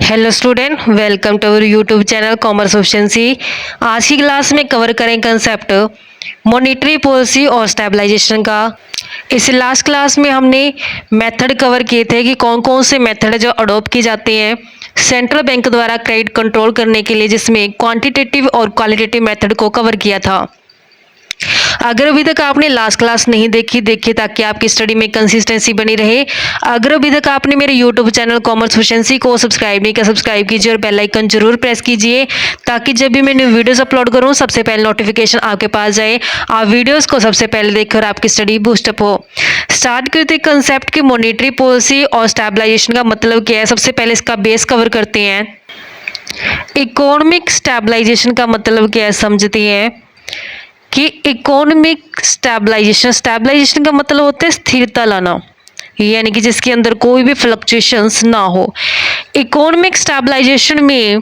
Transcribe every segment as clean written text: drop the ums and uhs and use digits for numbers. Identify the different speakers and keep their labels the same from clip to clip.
Speaker 1: Hello student, welcome to our YouTube channel commerce efficiency. आज की class में cover करें कंसेप्ट मॉनेटरी पॉलिसी और स्टेबलाइजेशन का। इस लास्ट क्लास में हमने मेथड कवर किए थे कि कौन कौन से मेथड जो अडॉप्ट की जाते हैं सेंट्रल बैंक द्वारा क्रेडिट कंट्रोल करने के लिए, जिसमें क्वांटिटेटिव और क्वालिटेटिव मेथड को कवर किया था। अगर अभी तक आपने लास्ट क्लास नहीं देखी ताकि आपकी स्टडी में कंसिस्टेंसी बनी रहे। अगर अभी तक आपने मेरे यूट्यूब चैनल कॉमर्स एफिशिएंसी को सब्सक्राइब नहीं किया, सब्सक्राइब कीजिए और बेल आइकन जरूर प्रेस कीजिए ताकि जब भी मैं न्यू वीडियोस अपलोड करूं सबसे पहले नोटिफिकेशन आपके पास जाए, आप वीडियोस को सबसे पहले देखकर आपकी स्टडी बूस्टअप हो। स्टार्ट करते हैं कंसेप्ट की मॉनेटरी पॉलिसी और स्टेबलाइजेशन का मतलब क्या है। सबसे पहले इसका बेस कवर करते हैं। इकोनॉमिक स्टेबलाइजेशन का मतलब क्या है समझते हैं कि इकोनॉमिक स्टेबलाइजेशन का मतलब होता है स्थिरता लाना, यानी कि जिसके अंदर कोई भी फ्लक्चुएशंस ना हो। इकोनॉमिक स्टेबलाइजेशन में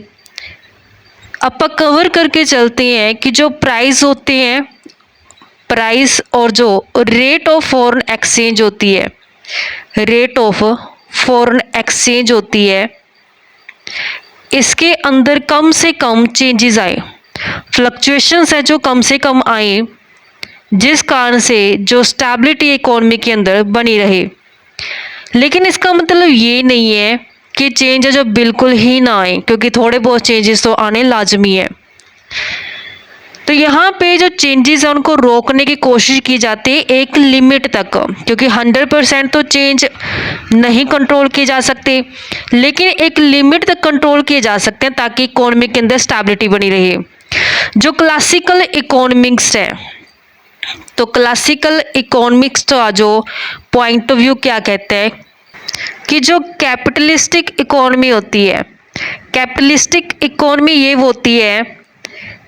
Speaker 1: अपन कवर करके चलते हैं कि जो प्राइस होते हैं, प्राइस और जो रेट ऑफ फॉरेन एक्सचेंज होती है, रेट ऑफ फॉरेन एक्सचेंज होती है, इसके अंदर कम से कम चेंजेस आए, फ्लक्चुएशंस है जो कम से कम आए, जिस कारण से जो स्टेबिलिटी इकोनॉमी के अंदर बनी रहे। लेकिन इसका मतलब ये नहीं है कि चेंज है जो बिल्कुल ही ना आए, क्योंकि थोड़े बहुत चेंजेस तो आने लाजमी है। तो यहाँ पे जो चेंजेस है उनको रोकने की कोशिश की जाती है एक लिमिट तक, क्योंकि 100% तो चेंज नहीं कंट्रोल किए जा सकते, लेकिन एक लिमिट तक कंट्रोल किए जा सकते हैं ताकि इकोनॉमी के अंदर स्टेबिलिटी बनी रहे। जो क्लासिकल इकोनॉमिक्स है, तो क्लासिकल इकोनॉमिक्स का जो पॉइंट ऑफ व्यू क्या कहते हैं कि जो कैपिटलिस्टिक इकोनॉमी होती है, कैपिटलिस्टिक इकोनॉमी ये होती है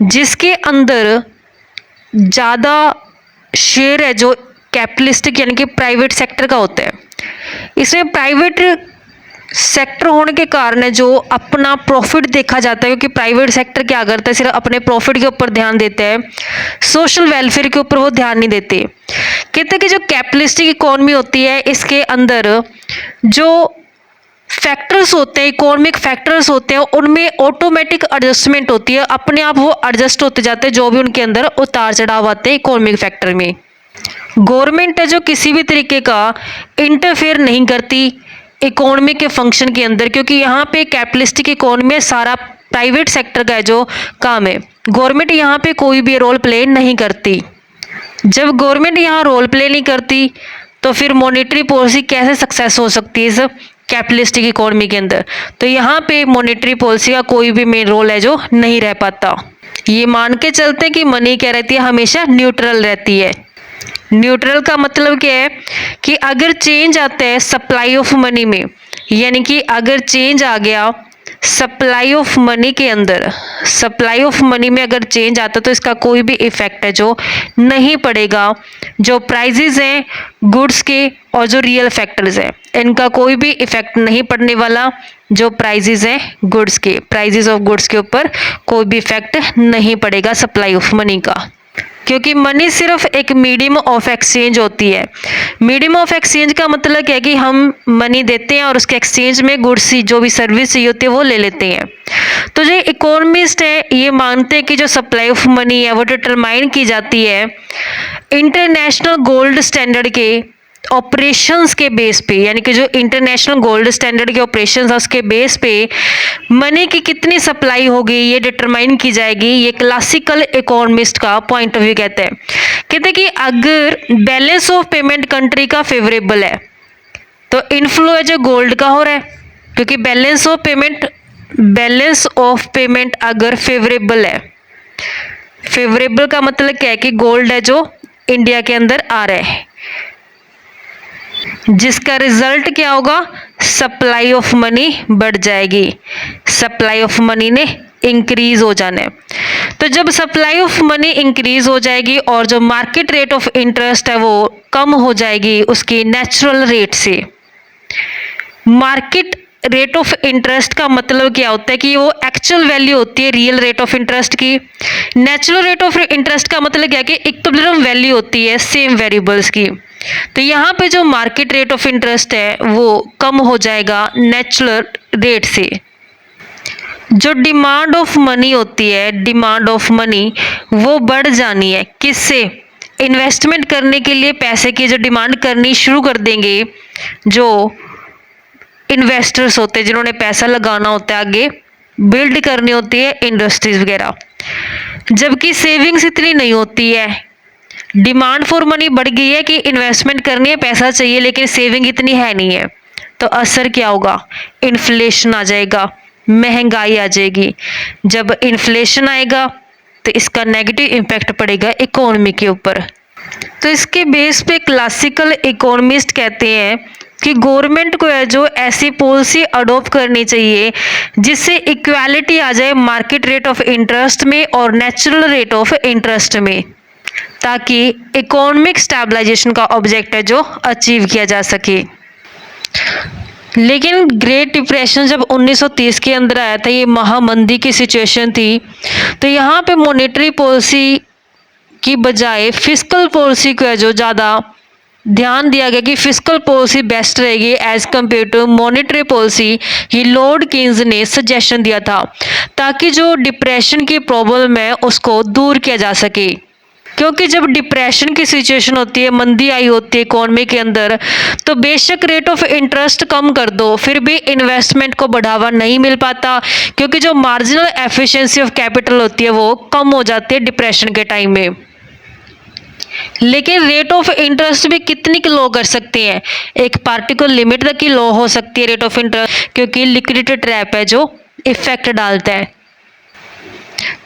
Speaker 1: जिसके अंदर ज़्यादा शेयर है जो कैपिटलिस्टिक यानी कि प्राइवेट सेक्टर का होता है। इसमें प्राइवेट सेक्टर होने के कारण है जो अपना प्रॉफिट देखा जाता है, क्योंकि प्राइवेट सेक्टर क्या करता है, सिर्फ अपने प्रॉफिट के ऊपर ध्यान देते हैं, सोशल वेलफेयर के ऊपर वो ध्यान नहीं देते। कहते हैं कि जो कैपिटलिस्टिक इकोनॉमी होती है इसके अंदर जो फैक्टर्स होते हैं, इकोनॉमिक फैक्टर्स होते हैं, उनमें ऑटोमेटिक एडजस्टमेंट होती है, अपने आप वो एडजस्ट होते जाते हैं जो भी उनके अंदर उतार चढ़ाव आते हैं इकोनॉमिक फैक्टर में। गवर्नमेंट है जो किसी भी तरीके का इंटरफेयर नहीं करती इकोनॉमी के फंक्शन के अंदर, क्योंकि यहाँ पे कैपिटलिस्टिक इकोनॉमी में सारा प्राइवेट सेक्टर का जो काम है, गवर्नमेंट यहाँ पे कोई भी रोल प्ले नहीं करती। जब गवर्नमेंट यहाँ रोल प्ले नहीं करती तो फिर मॉनेटरी पॉलिसी कैसे सक्सेस हो सकती है इस कैपिटलिस्टिक इकोनॉमी के अंदर। तो यहाँ पे मॉनेटरी पॉलिसी का कोई भी मेन रोल है जो नहीं रह पाता। ये मान के चलते हैं कि मनी क्या रहती है, हमेशा न्यूट्रल रहती है। न्यूट्रल का मतलब क्या है कि अगर चेंज आता है सप्लाई ऑफ मनी में, यानी कि अगर चेंज आ गया सप्लाई ऑफ मनी के अंदर, सप्लाई ऑफ मनी में अगर चेंज आता तो इसका कोई भी इफेक्ट है जो नहीं पड़ेगा जो प्राइजेस हैं गुड्स के और जो रियल फैक्टर्स हैं, इनका कोई भी इफेक्ट नहीं पड़ने वाला। जो प्राइजेस हैं गुड्स के, प्राइजेस ऑफ गुड्स के ऊपर कोई भी इफेक्ट नहीं पड़ेगा सप्लाई ऑफ मनी का, क्योंकि मनी सिर्फ एक मीडियम ऑफ एक्सचेंज होती है। मीडियम ऑफ एक्सचेंज का मतलब क्या है कि हम मनी देते हैं और उसके एक्सचेंज में गुड्स जो भी सर्विस चाहिए होती है वो ले लेते हैं। तो जो इकोनॉमिस्ट है ये मानते हैं कि जो सप्लाई ऑफ मनी है वो डिटरमाइन की जाती है इंटरनेशनल गोल्ड स्टैंडर्ड के ऑपरेशंस के बेस पे, यानी कि जो इंटरनेशनल गोल्ड स्टैंडर्ड के ऑपरेशंस है उसके बेस पे मनी की कितनी सप्लाई होगी ये डिटरमाइन की जाएगी। ये क्लासिकल इकोनॉमिस्ट का पॉइंट ऑफ व्यू कहते हैं। कहते हैं कि अगर बैलेंस ऑफ पेमेंट कंट्री का फेवरेबल है तो इनफ्लो है जो गोल्ड का हो रहा है, क्योंकि बैलेंस ऑफ पेमेंट अगर फेवरेबल है, फेवरेबल का मतलब क्या है कि गोल्ड है जो इंडिया के अंदर आ रहा है, जिसका रिजल्ट क्या होगा, सप्लाई ऑफ मनी बढ़ जाएगी, सप्लाई ऑफ मनी ने इंक्रीज हो जाना है। तो जब सप्लाई ऑफ मनी इंक्रीज हो जाएगी और जो मार्केट रेट ऑफ इंटरेस्ट है वो कम हो जाएगी उसकी नेचुरल रेट से। मार्केट रेट ऑफ इंटरेस्ट का मतलब क्या होता है कि वो एक्चुअल वैल्यू होती है रियल रेट ऑफ इंटरेस्ट की। नेचुरल रेट ऑफ इंटरेस्ट का मतलब क्या है कि इक्विलिब्रियम वैल्यू होती है सेम वेरिएबल्स की। तो यहाँ पे जो मार्केट रेट ऑफ इंटरेस्ट है वो कम हो जाएगा नेचुरल रेट से। जो डिमांड ऑफ मनी होती है, डिमांड ऑफ मनी वो बढ़ जानी है। किससे? इन्वेस्टमेंट करने के लिए पैसे की जो डिमांड करनी शुरू कर देंगे जो इन्वेस्टर्स होते हैं, जिन्होंने पैसा लगाना होता है, आगे बिल्ड करनी होती है इंडस्ट्रीज वगैरह, जबकि सेविंग्स इतनी नहीं होती है। डिमांड फॉर मनी बढ़ गई है कि इन्वेस्टमेंट करनी है, पैसा चाहिए, लेकिन सेविंग इतनी है नहीं है। तो असर क्या होगा? इन्फ्लेशन आ जाएगा, महंगाई आ जाएगी। जब इन्फ्लेशन आएगा तो इसका नेगेटिव इम्पैक्ट पड़ेगा इकोनॉमी के ऊपर। तो इसके बेस पे क्लासिकल इकोनॉमिस्ट कहते हैं कि गवर्नमेंट को है जो ऐसी पॉलिसी अडॉप्ट करनी चाहिए जिससे इक्वालिटी आ जाए मार्केट रेट ऑफ इंटरेस्ट में और नेचुरल रेट ऑफ इंटरेस्ट में, ताकि इकोनॉमिक स्टेबलाइजेशन का ऑब्जेक्ट है जो अचीव किया जा सके। लेकिन ग्रेट डिप्रेशन जब 1930 के अंदर आया था, ये महामंदी की सिचुएशन थी, तो यहाँ पे मॉनेटरी पॉलिसी की बजाय फिस्कल पॉलिसी को है जो ज़्यादा ध्यान दिया गया कि फिस्कल पॉलिसी बेस्ट रहेगी as compare to monetary policy. ये लॉर्ड कीन्स ने सजेशन दिया था ताकि जो डिप्रेशन की प्रॉब्लम है उसको दूर किया जा सके। क्योंकि जब डिप्रेशन की सिचुएशन होती है, मंदी आई होती है इकोनॉमी के अंदर, तो बेशक रेट ऑफ इंटरेस्ट कम कर दो फिर भी इन्वेस्टमेंट को बढ़ावा नहीं मिल पाता, क्योंकि जो मार्जिनल एफिशिएंसी ऑफ कैपिटल होती है वो कम हो जाती है डिप्रेशन के टाइम में। लेकिन रेट ऑफ इंटरेस्ट भी कितनी की लो कर सकते हैं? एक पार्टिकुलर लिमिट तक की लो हो सकती है रेट ऑफ इंटरेस्ट, क्योंकि लिक्विडिटी ट्रैप है जो इफेक्ट डालता है।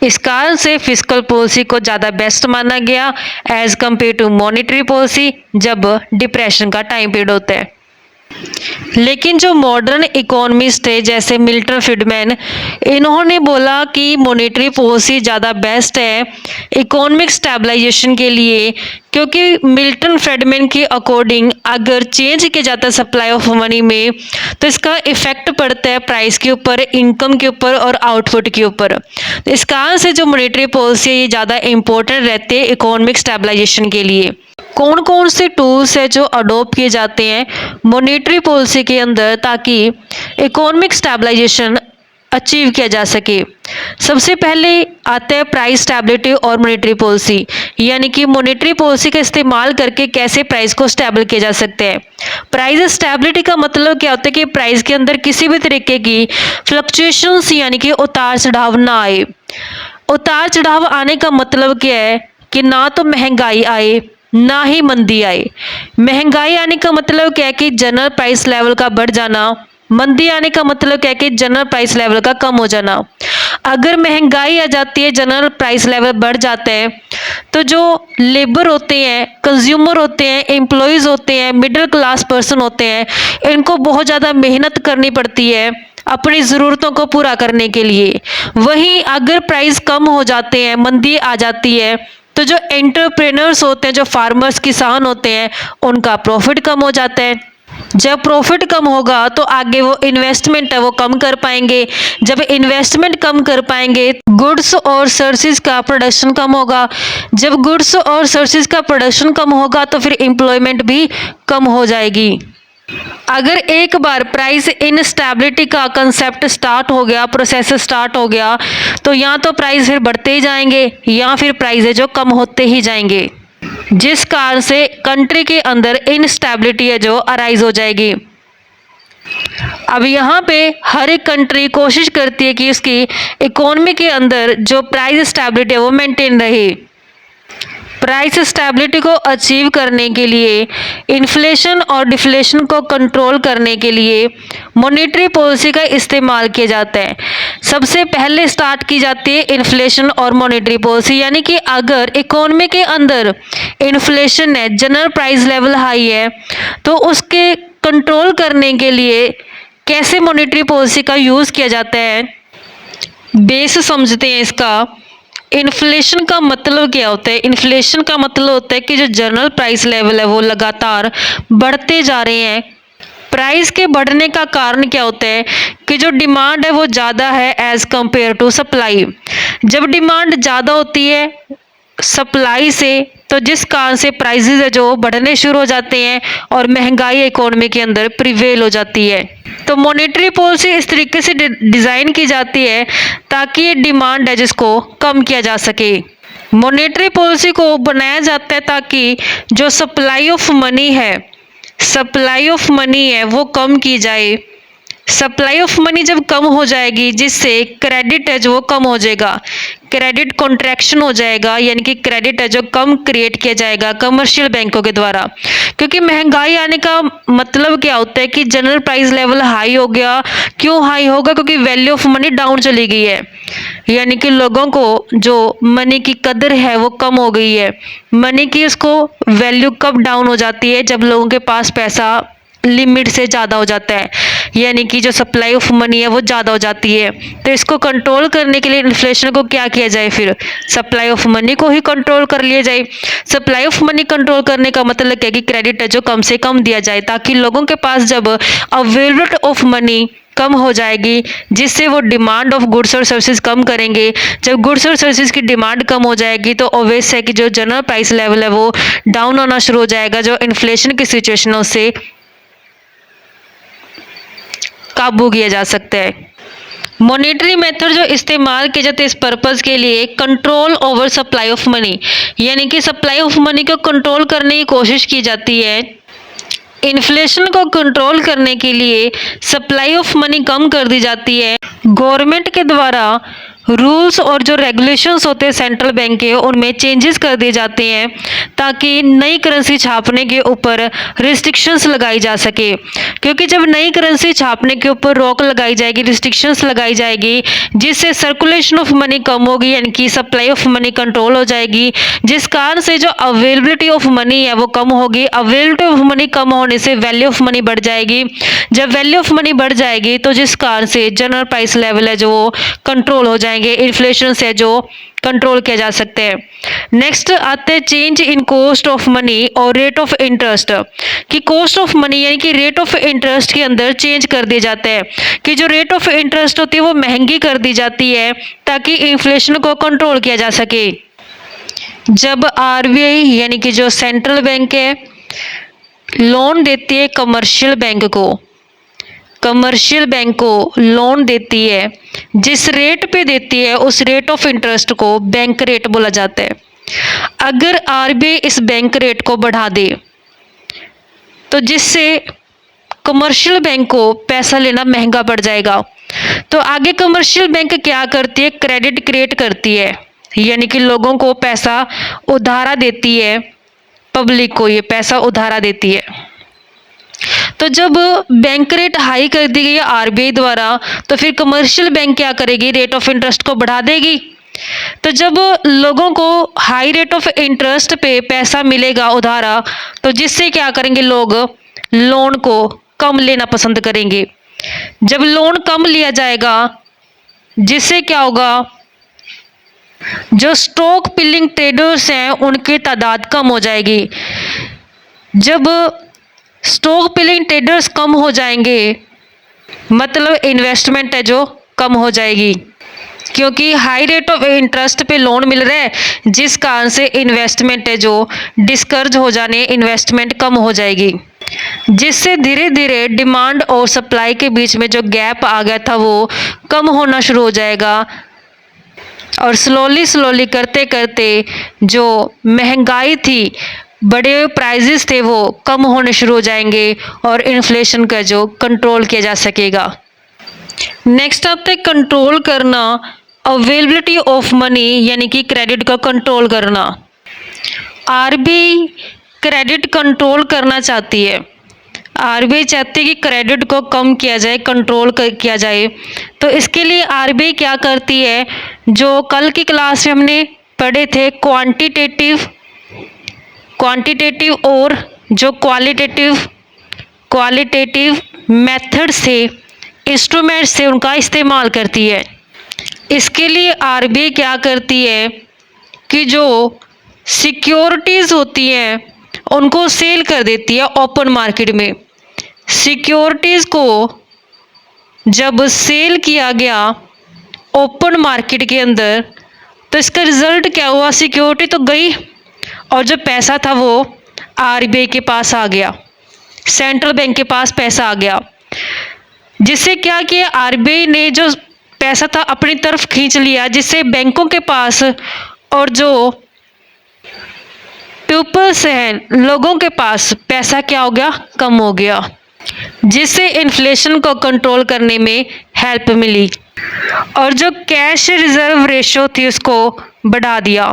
Speaker 1: इस कारण से फिस्कल पॉलिसी को ज़्यादा बेस्ट माना गया as compare to monetary policy जब डिप्रेशन का टाइम पीरियड होता है। लेकिन जो मॉडर्न इकोनॉमिस्ट थे जैसे मिल्टन फ्रीडमैन, इन्होंने बोला कि मॉनेटरी पॉलिसी ज़्यादा बेस्ट है इकोनॉमिक स्टेबलाइजेशन के लिए, क्योंकि मिल्टन फ्रीडमैन के अकॉर्डिंग अगर चेंज किया जाता है सप्लाई ऑफ मनी में तो इसका इफेक्ट पड़ता है प्राइस के ऊपर, इनकम के ऊपर और आउटपुट के ऊपर। तो इस कारण से जो मॉनेटरी पॉलिसी है ये ज़्यादा इम्पोर्टेंट रहती है इकोनॉमिक स्टेबलाइजेशन के लिए। कौन कौन से टूल्स है जो अडॉप्ट किए जाते हैं मॉनेटरी पॉलिसी के अंदर ताकि इकोनॉमिक स्टेबलाइजेशन अचीव किया जा सके? सबसे पहले आता है प्राइस स्टेबिलिटी और मॉनेटरी पॉलिसी, यानी कि मॉनेटरी पॉलिसी का इस्तेमाल करके कैसे प्राइस को स्टेबल किया जा सकता है। प्राइस स्टेबिलिटी का मतलब क्या होता है कि प्राइस के अंदर किसी भी तरीके की फ्लक्चुएशंस यानी कि उतार चढ़ाव ना आए। उतार चढ़ाव आने का मतलब क्या है कि ना तो महंगाई आए ना ही मंदी आए। महंगाई आने का मतलब क्या है कि जनरल प्राइस लेवल का बढ़ जाना, मंदी आने का मतलब क्या है कि जनरल प्राइस लेवल का कम हो जाना। अगर महंगाई आ जाती है, जनरल प्राइस लेवल बढ़ जाता है, तो जो लेबर होते हैं, कंज्यूमर होते हैं, एम्प्लॉयज़ होते हैं, मिडिल क्लास पर्सन होते हैं, इनको बहुत ज़्यादा मेहनत करनी पड़ती है अपनी ज़रूरतों को पूरा करने के लिए। वहीं अगर प्राइस कम हो जाते हैं, मंदी आ जाती है, तो जो एंटरप्रेन्योर्स होते हैं, जो फार्मर्स किसान होते हैं, उनका प्रॉफिट कम हो जाता है। जब प्रॉफिट कम होगा तो आगे वो इन्वेस्टमेंट है वो कम कर पाएंगे। जब इन्वेस्टमेंट कम कर पाएंगे गुड्स और सर्विसेज का प्रोडक्शन कम होगा। जब गुड्स और सर्विसेज का प्रोडक्शन कम होगा तो फिर एम्प्लॉयमेंट भी कम हो जाएगी। अगर एक बार प्राइस इनस्टेबिलिटी का कंसेप्ट स्टार्ट हो गया, प्रोसेस स्टार्ट हो गया, तो या तो प्राइस फिर बढ़ते ही जाएंगे या फिर प्राइस है जो कम होते ही जाएंगे, जिस कारण से कंट्री के अंदर इनस्टेबिलिटी है जो अराइज हो जाएगी। अब यहाँ पे हर एक कंट्री कोशिश करती है कि उसकी इकोनॉमी के अंदर जो प्राइस स्टेबिलिटी है वो मेंटेन रहे। प्राइस स्टेबिलिटी को अचीव करने के लिए, इन्फ्लेशन और डिफ्लेशन को कंट्रोल करने के लिए मॉनेटरी पॉलिसी का इस्तेमाल किया जाता है। सबसे पहले स्टार्ट की जाती है इन्फ्लेशन और मॉनेटरी पॉलिसी, यानी कि अगर इकोनॉमी के अंदर इन्फ्लेशन है, जनरल प्राइस लेवल हाई है, तो उसके कंट्रोल करने के लिए कैसे मॉनेटरी पॉलिसी का यूज़ किया जाता है, बेस समझते हैं इसका। इन्फ्लेशन का मतलब क्या होता है? इन्फ्लेशन का मतलब होता है कि जो जनरल प्राइस लेवल है वो लगातार बढ़ते जा रहे हैं। प्राइस के बढ़ने का कारण क्या होता है कि जो डिमांड है वो ज़्यादा है एज़ कंपेयर टू सप्लाई। जब डिमांड ज़्यादा होती है, सप्लाई से, तो जिस कारण से प्राइसेस है जो बढ़ने शुरू हो जाते हैं और महंगाई इकोनॉमी के अंदर प्रिवेल हो जाती है। तो मॉनेटरी पॉलिसी इस तरीके से डिज़ाइन की जाती है ताकि ये डिमांड है जिसको कम किया जा सके। मॉनेटरी पॉलिसी को बनाया जाता है ताकि जो सप्लाई ऑफ मनी है वो कम की जाए। सप्लाई ऑफ मनी जब कम हो जाएगी जिससे क्रेडिट है जो वो कम हो जाएगा, क्रेडिट कॉन्ट्रैक्शन हो जाएगा, यानी कि क्रेडिट है जो कम क्रिएट किया जाएगा कमर्शियल बैंकों के द्वारा। क्योंकि महंगाई आने का मतलब क्या होता है कि जनरल प्राइस लेवल हाई हो गया। क्यों हाई होगा? क्योंकि वैल्यू ऑफ मनी डाउन चली गई है, यानी कि लोगों को जो मनी की कदर है वो कम हो गई है। मनी की उसको वैल्यू कब डाउन हो जाती है? जब लोगों के पास पैसा लिमिट से ज़्यादा हो जाता है, यानी कि जो सप्लाई ऑफ मनी है वो ज़्यादा हो जाती है। तो इसको कंट्रोल करने के लिए इन्फ्लेशन को क्या किया जाए? फिर सप्लाई ऑफ मनी को ही कंट्रोल कर लिया जाए। सप्लाई ऑफ मनी कंट्रोल करने का मतलब क्या है कि क्रेडिट है जो कम से कम दिया जाए, ताकि लोगों के पास जब अवेलेबिलिटी ऑफ मनी कम हो जाएगी जिससे वो डिमांड ऑफ गुड्स और सर्विसेज कम करेंगे। जब गुड्स और सर्विसेज की डिमांड कम हो जाएगी तो ऑब्वियस है कि जो जनरल प्राइस लेवल है वो डाउन होना शुरू हो जाएगा, जो इन्फ्लेशन की सिचुएशन उससे काबू किया जा सकता है। मॉनेटरी मेथड जो इस्तेमाल किए जाते हैं इस पर्पज़ के लिए control over supply of money, यानी कि सप्लाई ऑफ मनी को कंट्रोल करने की कोशिश की जाती है। इन्फ्लेशन को कंट्रोल करने के लिए सप्लाई ऑफ मनी कम कर दी जाती है। गवर्नमेंट के द्वारा रूल्स और जो रेगुलेशंस होते हैं सेंट्रल बैंक के उनमें चेंजेस कर दिए जाते हैं ताकि नई करेंसी छापने के ऊपर रिस्ट्रिक्शंस लगाई जा सके। क्योंकि जब नई करेंसी छापने के ऊपर रोक लगाई जाएगी, रिस्ट्रिक्शंस लगाई जाएगी, जिससे सर्कुलेशन ऑफ मनी कम होगी, यानी कि सप्लाई ऑफ मनी कंट्रोल हो जाएगी, जिस कारण से जो अवेलेबिलिटी ऑफ मनी है वो कम होगी। अवेलेबिलिटी ऑफ मनी कम होने से वैल्यू ऑफ मनी बढ़ जाएगी। जब वैल्यू ऑफ मनी बढ़ जाएगी तो जिस कारण से जनरल प्राइस लेवल है जो वो कंट्रोल हो जाएंगे, इन्फ्लेशन से जो कंट्रोल किया जा सकते हैं। नेक्स्ट आते हैं change in cost of money और रेट ऑफ इंटरेस्ट, कि कॉस्ट ऑफ मनी यानी कि रेट ऑफ इंटरेस्ट के अंदर चेंज कर दिए जाते हैं कि जो रेट ऑफ इंटरेस्ट होती है वो महंगी कर दी जाती है ताकि इन्फ्लेशन को कंट्रोल किया जा सके। जब आरबीआई यानी कि जो सेंट्रल बैंक है लोन देती है कमर्शियल बैंक को लोन देती है, जिस रेट पे देती है उस रेट ऑफ इंटरेस्ट को बैंक रेट बोला जाता है। अगर आरबीआई इस बैंक रेट को बढ़ा दे तो जिससे कमर्शियल बैंक को पैसा लेना महंगा पड़ जाएगा, तो आगे कमर्शियल बैंक क्या करती है? क्रेडिट क्रिएट करती है, यानी कि लोगों को पैसा उधारा देती है, पब्लिक को ये पैसा उधारा देती है। तो जब बैंक रेट हाई कर दी गई है आरबीआई द्वारा, तो फिर कमर्शियल बैंक क्या करेगी? रेट ऑफ इंटरेस्ट को बढ़ा देगी। तो जब लोगों को हाई रेट ऑफ इंटरेस्ट पे पैसा मिलेगा उधारा, तो जिससे क्या करेंगे? लोग लोन को कम लेना पसंद करेंगे। जब लोन कम लिया जाएगा जिससे क्या होगा? जो स्टॉक पिलिंग ट्रेडर्स हैं उनकी तादाद कम हो जाएगी। जब स्टॉक पिलिंग ट्रेडर्स कम हो जाएंगे मतलब इन्वेस्टमेंट है जो कम हो जाएगी, क्योंकि हाई रेट ऑफ इंटरेस्ट पे लोन मिल रहा है, जिस कारण से इन्वेस्टमेंट है जो डिस्करेज हो जाने, इन्वेस्टमेंट कम हो जाएगी, जिससे धीरे धीरे डिमांड और सप्लाई के बीच में जो गैप आ गया था वो कम होना शुरू हो जाएगा। और स्लोली करते करते जो महंगाई थी, बड़े प्राइजेस थे वो कम होने शुरू हो जाएंगे और इन्फ्लेशन का जो कंट्रोल किया जा सकेगा। नेक्स्ट आता है कंट्रोल करना अवेलेबिलिटी ऑफ मनी, यानी कि क्रेडिट को कंट्रोल करना। आरबीआई क्रेडिट कंट्रोल करना चाहती है। आरबीआई चाहती है कि क्रेडिट को कम किया जाए, कंट्रोल किया जाए। तो इसके लिए आरबीआई क्या करती है? जो कल की क्लास में हमने पढ़े थे क्वांटिटेटिव और जो क्वालिटेटिव मेथड से, इंस्ट्रूमेंट से उनका इस्तेमाल करती है। इसके लिए आरबीआई क्या करती है कि जो सिक्योरिटीज़ होती हैं उनको सेल कर देती है ओपन मार्केट में। सिक्योरिटीज़ को जब सेल किया गया ओपन मार्केट के अंदर, तो इसका रिजल्ट क्या हुआ, सिक्योरिटी तो गई और जो पैसा था वो आरबीआई के पास आ गया, सेंट्रल बैंक के पास पैसा आ गया, जिससे क्या किया, आरबीआई ने जो पैसा था अपनी तरफ खींच लिया, जिससे बैंकों के पास और जो पीपल्स हैं, लोगों के पास पैसा क्या हो गया, कम हो गया, जिससे इन्फ्लेशन को कंट्रोल करने में हेल्प मिली। और जो कैश रिजर्व रेशो थी उसको बढ़ा दिया।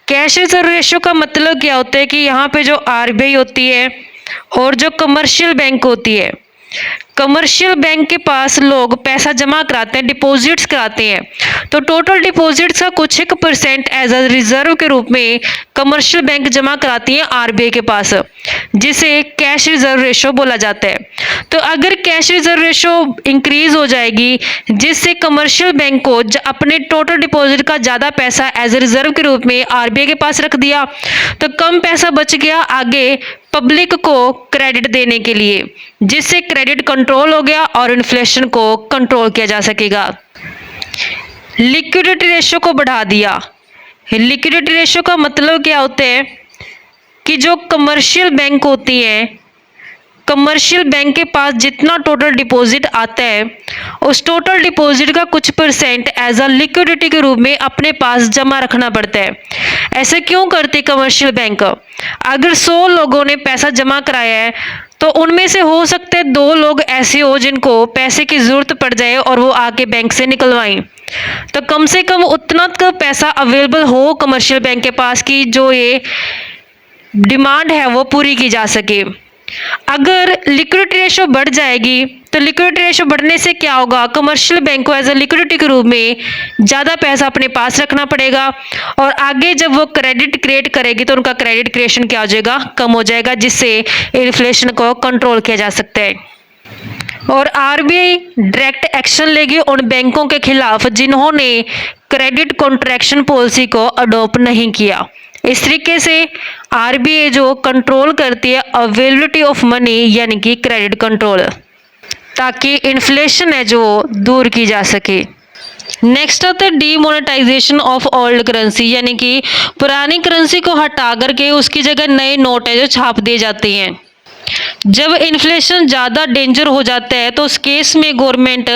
Speaker 1: कैश रिजर्व रेशो का मतलब क्या होता है कि यहाँ पे जो आरबीआई होती है और जो कमर्शियल बैंक होती है, कमर्शियल बैंक के पास लोग पैसा जमा कराते हैं, डिपॉजिट्स कराते हैं, तो टोटल डिपॉजिट्स का कुछ एक परसेंट एज अ रिजर्व के रूप में कमर्शियल बैंक जमा कराती है आरबीआई के पास, जिसे कैश रिजर्व रेशो बोला जाता है। तो अगर कैश रिजर्व रेशो इंक्रीज हो जाएगी, जिससे कमर्शियल बैंक को अपने टोटल डिपॉजिट का ज़्यादा पैसा एज अ रिजर्व के रूप में आरबीआई के पास रख दिया, तो कम पैसा बच गया आगे पब्लिक को क्रेडिट देने के लिए, जिससे क्रेडिट कंट्रोल हो गया और इन्फ्लेशन को कंट्रोल किया जा सकेगा। लिक्विडिटी रेशो को बढ़ा दिया। लिक्विडिटी रेशो का मतलब क्या होता है कि जो कमर्शियल बैंक होती है, कमर्शियल बैंक के पास जितना टोटल डिपॉजिट आता है, उस टोटल डिपॉजिट का कुछ परसेंट एज अ लिक्विडिटी के रूप में अपने पास जमा रखना पड़ता है। ऐसे क्यों करते कमर्शियल बैंक? अगर 100 लोगों ने पैसा जमा कराया है, तो उनमें से हो सकते हैं 2 लोग ऐसे हो जिनको पैसे की ज़रूरत पड़ जाए और वो आके बैंक से निकलवाएं। तो कम से कम उतना का पैसा अवेलेबल हो कमर्शियल बैंक के पास कि जो ये डिमांड है वो पूरी की जा सके। अगर लिक्विडिटी रेशो बढ़ जाएगी, तो लिक्विडिटी रेशो बढ़ने से क्या होगा, कमर्शियल बैंक को एज अ लिक्विडिटी के रूप में ज़्यादा पैसा अपने पास रखना पड़ेगा, और आगे जब वो क्रेडिट क्रिएट करेगी तो उनका क्रेडिट क्रिएशन क्या हो जाएगा, कम हो जाएगा, जिससे इन्फ्लेशन को कंट्रोल किया जा सकता है। और आरबीआई डायरेक्ट एक्शन लेगी उन बैंकों के खिलाफ जिन्होंने क्रेडिट कॉन्ट्रैक्शन पॉलिसी को अडॉप्ट नहीं किया। इस तरीके से आरबीआई जो कंट्रोल करती है अवेलेबिलिटी ऑफ मनी, यानी कि क्रेडिट कंट्रोल, ताकि इन्फ्लेशन है जो दूर की जा सके। नेक्स्ट आता है डीमोनेटाइजेशन ऑफ ओल्ड करेंसी, यानी कि पुरानी करेंसी को हटा करके उसकी जगह नए नोट है जो छाप दिए जाते हैं। जब इन्फ्लेशन ज़्यादा डेंजर हो जाता है तो उस केस में गवर्नमेंट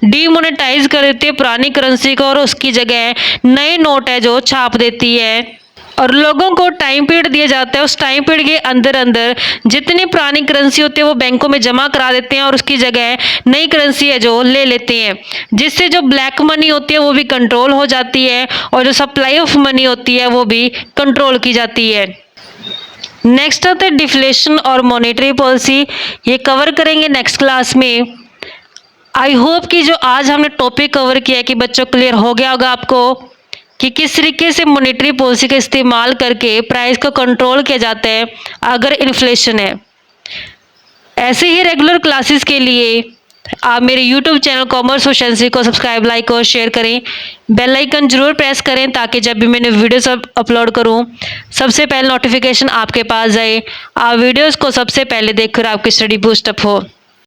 Speaker 1: डीमोनेटाइज कर देती है पुरानी करेंसी को और उसकी जगह नए नोट है जो छाप देती है, और लोगों को टाइम पीरियड दिया जाता है। उस टाइम पीरियड के अंदर अंदर जितनी पुरानी करेंसी होती है वो बैंकों में जमा करा देते हैं और उसकी जगह नई करेंसी है जो ले लेते हैं, जिससे जो ब्लैक मनी होती है वो भी कंट्रोल हो जाती है और जो सप्लाई ऑफ मनी होती है वो भी कंट्रोल की जाती है। नेक्स्ट आता है डिफ्लेशन और मॉनेटरी पॉलिसी, ये कवर करेंगे नेक्स्ट क्लास में। आई होप कि जो आज हमने टॉपिक कवर किया है कि बच्चों क्लियर हो गया होगा आपको कि किस तरीके से मॉनेटरी पॉलिसी का इस्तेमाल करके प्राइस को कंट्रोल किया जाता है अगर इन्फ्लेशन है। ऐसे ही रेगुलर क्लासेस के लिए आप मेरे यूट्यूब चैनल कॉमर्स ओशेंसी को सब्सक्राइब, लाइक और शेयर करें। बेल आइकन जरूर प्रेस करें ताकि जब भी मैंने वीडियोस अपलोड करूं सबसे पहले नोटिफिकेशन आपके पास जाए, आप वीडियोस को सबसे पहले देखकर आपकी स्टडी बूस्ट अप हो।